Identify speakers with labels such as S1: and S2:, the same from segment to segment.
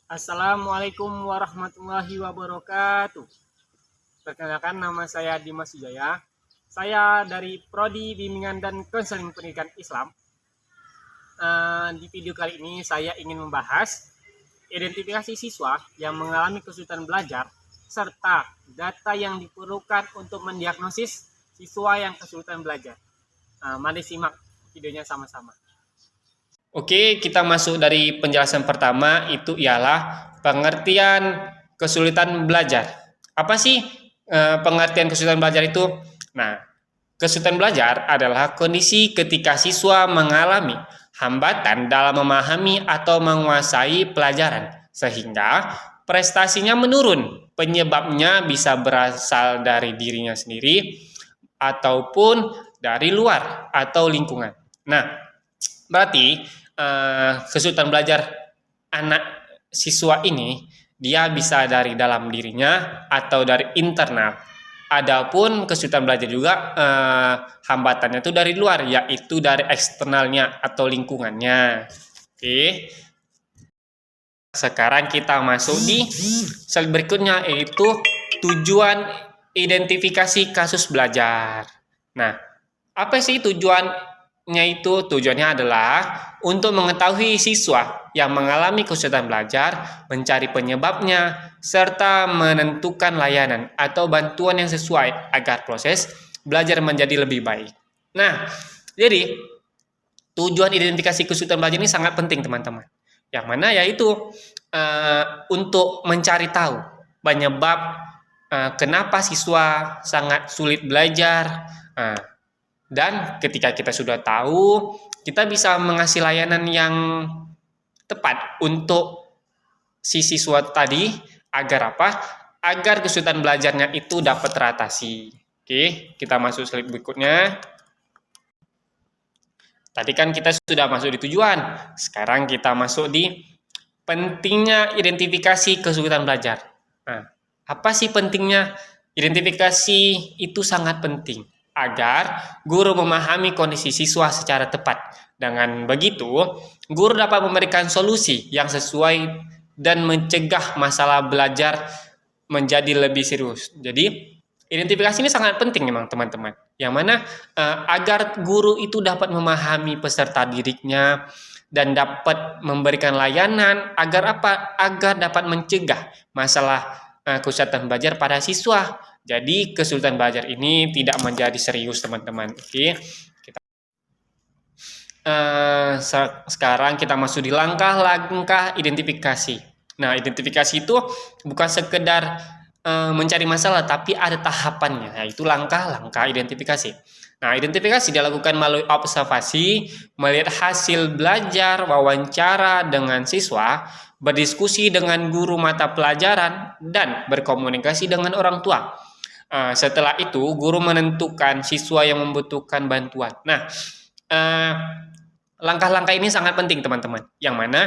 S1: Assalamualaikum warahmatullahi wabarakatuh. Perkenalkan, nama saya Dimas Wijaya. Saya dari Prodi Bimbingan dan Konseling Pendidikan Islam. Di video kali ini saya ingin membahas identifikasi siswa yang mengalami kesulitan belajar serta data yang diperlukan untuk mendiagnosis siswa yang kesulitan belajar. Mari simak videonya sama-sama. Oke, kita masuk dari penjelasan pertama, itu ialah pengertian kesulitan belajar. Apa sih pengertian kesulitan belajar itu? Nah, kesulitan belajar adalah kondisi ketika siswa mengalami hambatan dalam memahami atau menguasai pelajaran, sehingga prestasinya menurun. Penyebabnya bisa berasal dari dirinya sendiri, ataupun dari luar atau lingkungan. Nah, berarti kesulitan belajar anak siswa ini dia bisa dari dalam dirinya atau dari internal. Adapun kesulitan belajar juga hambatannya itu dari luar, yaitu dari eksternalnya atau lingkungannya. Oke. Sekarang kita masuk di slide berikutnya, yaitu tujuan identifikasi kasus belajar. Nah, apa sih tujuannya itu? Tujuannya adalah untuk mengetahui siswa yang mengalami kesulitan belajar, mencari penyebabnya, serta menentukan layanan atau bantuan yang sesuai agar proses belajar menjadi lebih baik. Nah, jadi tujuan identifikasi kesulitan belajar ini sangat penting, teman-teman. Yang mana yaitu untuk mencari tahu penyebab kenapa siswa sangat sulit belajar. Dan ketika kita sudah tahu, kita bisa mengasih layanan yang tepat untuk si siswa tadi agar apa? Agar kesulitan belajarnya itu dapat teratasi. Oke, kita masuk slide berikutnya. Tadi kan kita sudah masuk di tujuan. Sekarang kita masuk di pentingnya identifikasi kesulitan belajar. Nah, apa sih pentingnya? Identifikasi itu sangat penting agar guru memahami kondisi siswa secara tepat. Dengan begitu, guru dapat memberikan solusi yang sesuai dan mencegah masalah belajar menjadi lebih serius. Jadi, identifikasi ini sangat penting memang, teman-teman. Yang mana agar guru itu dapat memahami peserta didiknya dan dapat memberikan layanan agar apa? Agar dapat mencegah masalah kesulitan belajar pada siswa. Jadi kesulitan belajar ini tidak menjadi serius, teman-teman. Oke, sekarang kita masuk di langkah-langkah identifikasi. Nah, identifikasi itu bukan sekedar mencari masalah, tapi ada tahapannya, yaitu langkah-langkah identifikasi. Nah, identifikasi dilakukan melalui observasi, melihat hasil belajar, wawancara dengan siswa, berdiskusi dengan guru mata pelajaran, dan berkomunikasi dengan orang tua. Setelah itu, guru menentukan siswa yang membutuhkan bantuan. Nah, langkah-langkah ini sangat penting, teman-teman. Yang mana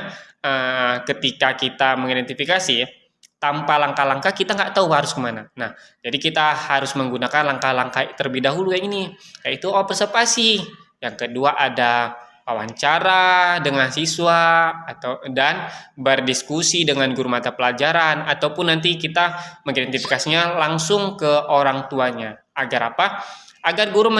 S1: ketika kita mengidentifikasi, tanpa langkah-langkah kita nggak tahu harus kemana. Nah, jadi kita harus menggunakan langkah-langkah terlebih dahulu yang ini, yaitu observasi. Yang kedua ada wawancara dengan siswa dan berdiskusi dengan guru mata pelajaran, ataupun nanti kita mengidentifikasinya langsung ke orang tuanya. Agar apa? Agar guru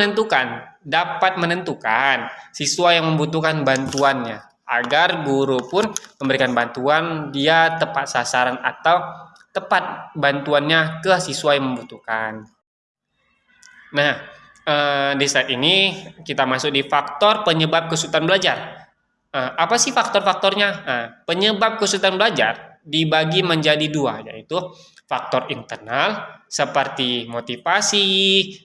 S1: dapat menentukan siswa yang membutuhkan bantuannya. Agar guru pun memberikan bantuan dia tepat sasaran atau tepat bantuannya ke siswa yang membutuhkan. Nah, di slide ini kita masuk di faktor penyebab kesulitan belajar. Apa sih faktor-faktornya? Penyebab kesulitan belajar dibagi menjadi dua, yaitu faktor internal seperti motivasi,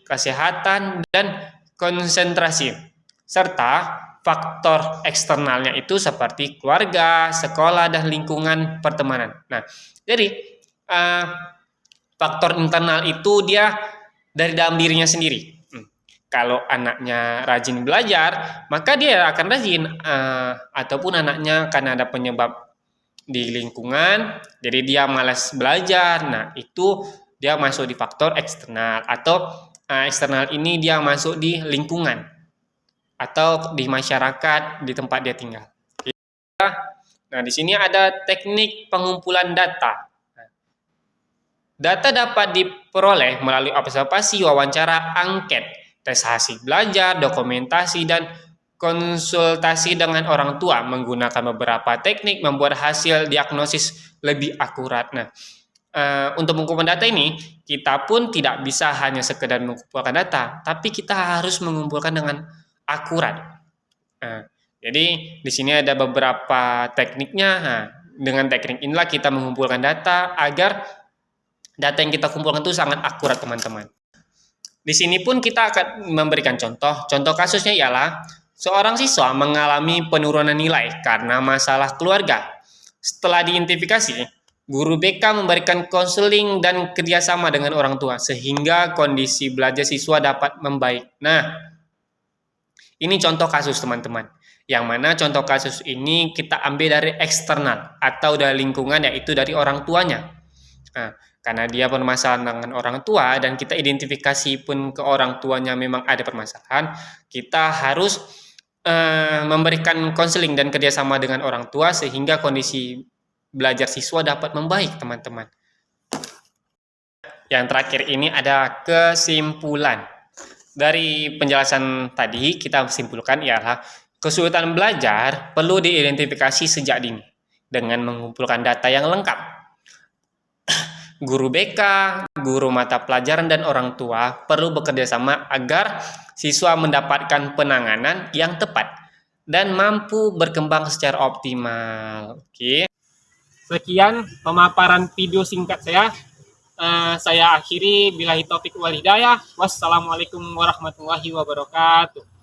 S1: kesehatan, dan konsentrasi, serta faktor eksternalnya itu seperti keluarga, sekolah, dan lingkungan pertemanan. Nah, jadi faktor internal itu dia dari dalam dirinya sendiri. Kalau anaknya rajin belajar, maka dia akan rajin. Ataupun anaknya karena ada penyebab di lingkungan, jadi dia malas belajar. Nah, itu dia masuk di faktor eksternal, atau eksternal ini dia masuk di lingkungan atau di masyarakat di tempat dia tinggal. Nah, di sini ada teknik pengumpulan data. Data dapat diperoleh melalui observasi, wawancara, angket, tes hasil belajar, dokumentasi, dan konsultasi dengan orang tua. Menggunakan beberapa teknik membuat hasil diagnosis lebih akurat. Nah, untuk mengumpulkan data ini, kita pun tidak bisa hanya sekedar mengumpulkan data, tapi kita harus mengumpulkan dengan akurat. Jadi di sini ada beberapa tekniknya. Nah, dengan teknik inilah kita mengumpulkan data agar data yang kita kumpulkan itu sangat akurat, teman-teman. Di sini pun kita akan memberikan contoh. Contoh kasusnya ialah seorang siswa mengalami penurunan nilai karena masalah keluarga. Setelah diidentifikasi, guru BK memberikan konseling dan kerjasama dengan orang tua sehingga kondisi belajar siswa dapat membaik. Nah, ini contoh kasus, teman-teman. Yang mana contoh kasus ini kita ambil dari eksternal atau dari lingkungan, yaitu dari orang tuanya. Nah, karena dia bermasalah dengan orang tua dan kita identifikasi pun ke orang tuanya memang ada permasalahan, kita harus memberikan konseling dan kerjasama dengan orang tua sehingga kondisi belajar siswa dapat membaik, teman-teman. Yang terakhir ini ada kesimpulan. Dari penjelasan tadi kita simpulkan ialah kesulitan belajar perlu diidentifikasi sejak dini dengan mengumpulkan data yang lengkap. Guru BK, guru mata pelajaran, dan orang tua perlu bekerja sama agar siswa mendapatkan penanganan yang tepat dan mampu berkembang secara optimal. Oke. Sekian pemaparan video singkat saya. Saya akhiri, billahi taufik wal hidayah. Wassalamualaikum warahmatullahi wabarakatuh.